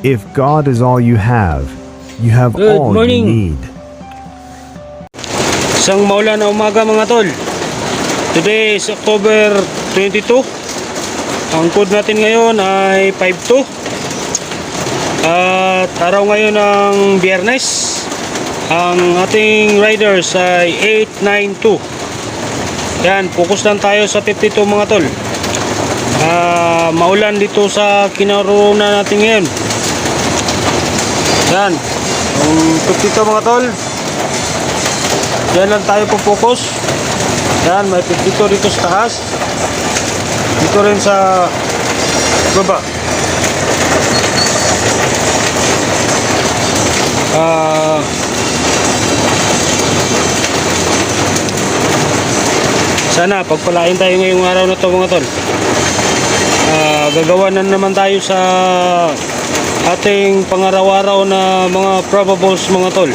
If God is all you have Good all morning. you need. Isang maulan na umaga mga tol. Today is October 22. Ang code natin ngayon ay 52. At araw ngayon ng Biyernes. Ang ating riders ay 892. Yan, focus lang tayo sa 52 mga tol. Maulan dito sa kinaroonan natin ngayon. Yan, ang 52 mga tol. Yan lang tayo po-focus. Yan, may 52 dito sa taas. Dito rin sa baba. Sana pagpalain tayo ngayong araw na to mga tol. Gagawa na naman tayo sa ating pangaraw-araw na mga probables mga tol.